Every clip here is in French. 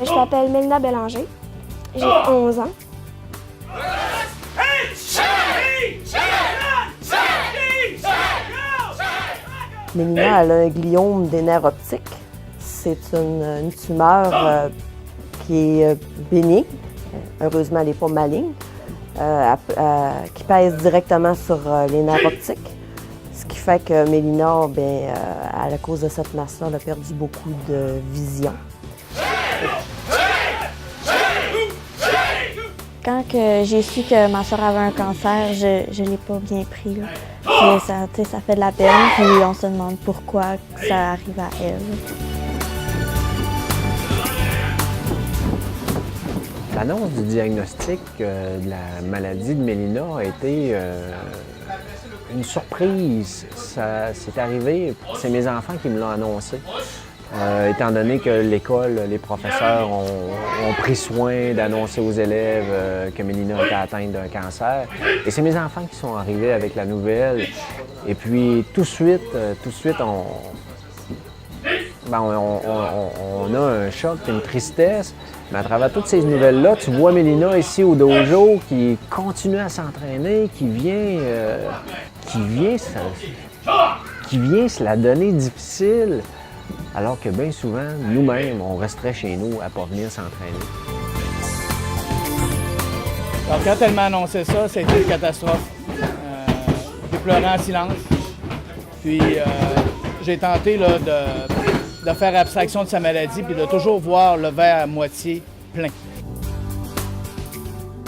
Je m'appelle Mélina Bélanger, j'ai 11 ans. Mélina, elle a un gliome des nerfs optiques. C'est une tumeur qui est bénigne. Heureusement, elle n'est pas maligne, qui pèse directement sur les nerfs optiques. Ce qui fait que Mélina, à cause de cette masse-là, elle a perdu beaucoup de vision. Quand j'ai su que ma soeur avait un cancer, je ne l'ai pas bien pris. Là. Puis ça fait de la peine, puis on se demande pourquoi ça arrive à elle. L'annonce du diagnostic de la maladie de Mélina a été une surprise. C'est arrivé, c'est mes enfants qui me l'ont annoncé. Étant donné que l'école, les professeurs ont pris soin d'annoncer aux élèves que Mélina était atteinte d'un cancer. Et c'est mes enfants qui sont arrivés avec la nouvelle. Et puis tout de suite, on a un choc, une tristesse. Mais à travers toutes ces nouvelles-là, tu vois Mélina ici au dojo qui continue à s'entraîner, qui vient se la donner difficile. Alors que bien souvent, nous-mêmes, on resterait chez nous à ne pas venir s'entraîner. Alors, quand elle m'a annoncé ça, c'était une catastrophe. J'ai pleuré en silence. Puis j'ai tenté là, de faire abstraction de sa maladie puis de toujours voir le verre à moitié plein.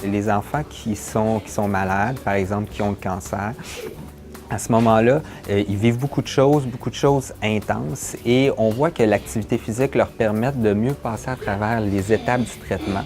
Les enfants qui sont malades, par exemple, qui ont le cancer, à ce moment-là, ils vivent beaucoup de choses intenses et on voit que l'activité physique leur permet de mieux passer à travers les étapes du traitement,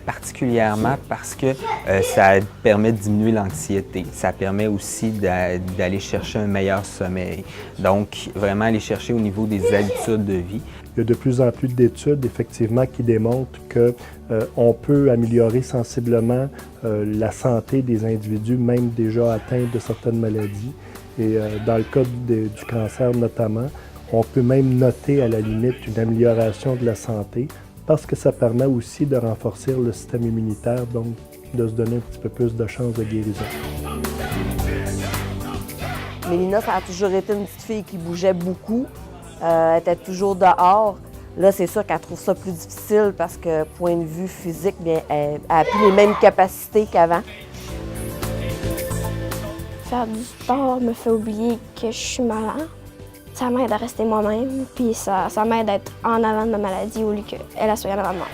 particulièrement parce que ça permet de diminuer l'anxiété. Ça permet aussi d'aller chercher un meilleur sommeil. Donc, vraiment aller chercher au niveau des habitudes de vie. Il y a de plus en plus d'études, effectivement, qui démontrent qu'on peut améliorer sensiblement la santé des individus, même déjà atteints de certaines maladies. Et dans le cas du cancer notamment, on peut même noter à la limite une amélioration de la santé parce que ça permet aussi de renforcer le système immunitaire, donc de se donner un petit peu plus de chances de guérison. Mélina, ça a toujours été une petite fille qui bougeait beaucoup. Elle était toujours dehors. Là, c'est sûr qu'elle trouve ça plus difficile parce que, point de vue physique, bien, elle n'a plus les mêmes capacités qu'avant. Faire du sport me fait oublier que je suis malade. Ça m'aide à rester moi-même, puis ça m'aide à être en avant de ma maladie au lieu qu'elle soit en avant de moi.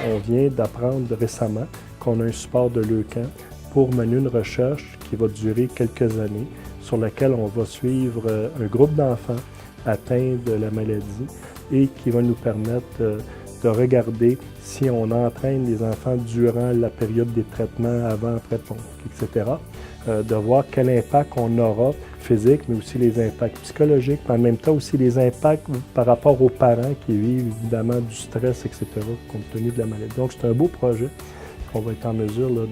On vient d'apprendre récemment qu'on a un support de Leucan pour mener une recherche qui va durer quelques années, sur laquelle on va suivre un groupe d'enfants atteints de la maladie et qui va nous permettre de regarder si on entraîne les enfants durant la période des traitements, avant, après, etc., de voir quel impact on aura physique, mais aussi les impacts psychologiques, mais en même temps aussi les impacts par rapport aux parents qui vivent évidemment du stress, etc., compte tenu de la maladie. Donc c'est un beau projet qu'on va être en mesure là,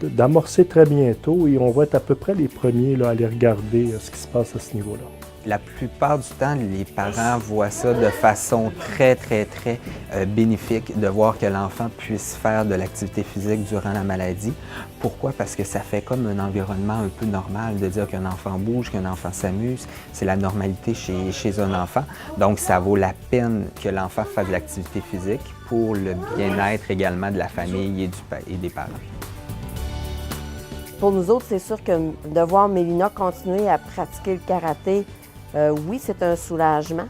d'amorcer très bientôt et on va être à peu près les premiers là, à aller regarder ce qui se passe à ce niveau-là. La plupart du temps, les parents voient ça de façon très bénéfique, de voir que l'enfant puisse faire de l'activité physique durant la maladie. Pourquoi? Parce que ça fait comme un environnement un peu normal de dire qu'un enfant bouge, qu'un enfant s'amuse. C'est la normalité chez un enfant. Donc, ça vaut la peine que l'enfant fasse de l'activité physique pour le bien-être également de la famille et des parents. Pour nous autres, c'est sûr que de voir Mélina continuer à pratiquer le karaté, oui, c'est un soulagement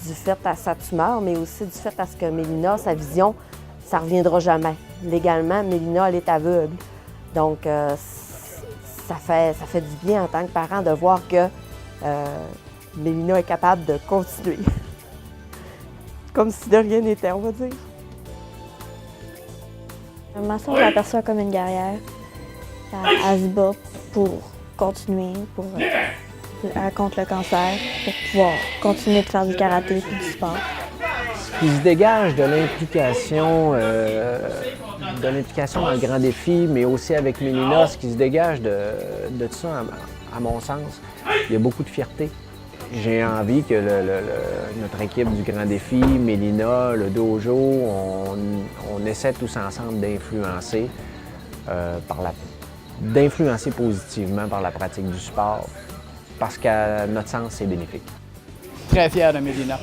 du fait à sa tumeur, mais aussi du fait à ce que Mélina, sa vision, ça ne reviendra jamais. Légalement, Mélina, elle est aveugle. Donc, ça fait du bien en tant que parent de voir que Mélina est capable de continuer. Comme si de rien n'était, on va dire. Ma soeur, je l'aperçois comme une guerrière. Elle se bat pour continuer, contre le cancer, pour pouvoir continuer de faire du karaté et du sport. Ce qui se dégage de l'implication dans le grand défi, mais aussi avec Mélina, ce qui se dégage de tout ça, à mon sens, il y a beaucoup de fierté. J'ai envie que notre équipe du Grand Défi, Mélina, le dojo, on essaie tous ensemble d'influencer d'influencer positivement par la pratique du sport, parce qu'à notre sens, c'est bénéfique. Très fier de Mélina.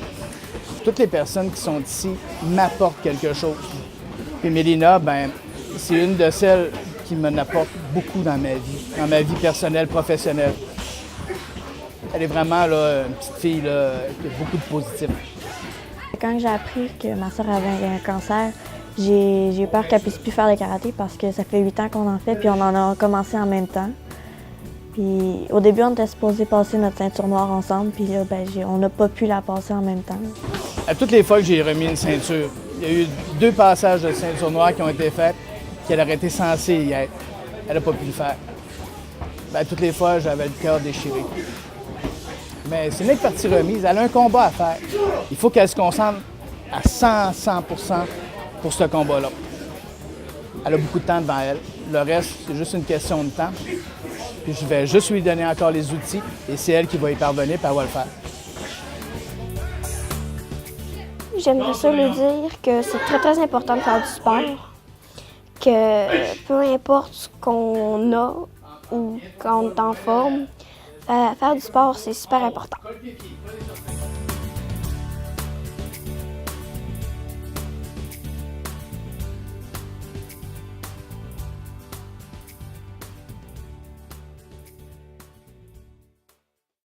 Toutes les personnes qui sont ici m'apportent quelque chose. Puis Mélina, ben, c'est une de celles qui m'en apporte beaucoup dans ma vie personnelle, professionnelle. Elle est vraiment là, une petite fille là, qui a beaucoup de positif. Quand j'ai appris que ma soeur avait un cancer, j'ai peur qu'elle puisse plus faire de karaté parce que ça fait 8 ans qu'on en fait, puis on en a commencé en même temps. Puis au début, on était supposé passer notre ceinture noire ensemble, puis là, ben, on n'a pas pu la passer en même temps. À toutes les fois que j'ai remis une ceinture, il y a eu 2 passages de ceinture noire qui ont été faits, qu'elle aurait été censée y être. Elle n'a pas pu le faire. Ben, toutes les fois, j'avais le cœur déchiré. Mais c'est une partie remise. Elle a un combat à faire. Il faut qu'elle se concentre à 100% pour ce combat-là. Elle a beaucoup de temps devant elle. Le reste, c'est juste une question de temps. Puis je vais juste lui donner encore les outils et c'est elle qui va y parvenir, puis elle va le faire. J'aimerais ça lui dire que c'est très, très important de faire du sport, que peu importe ce qu'on a ou quand on est en forme, faire du sport, c'est super important.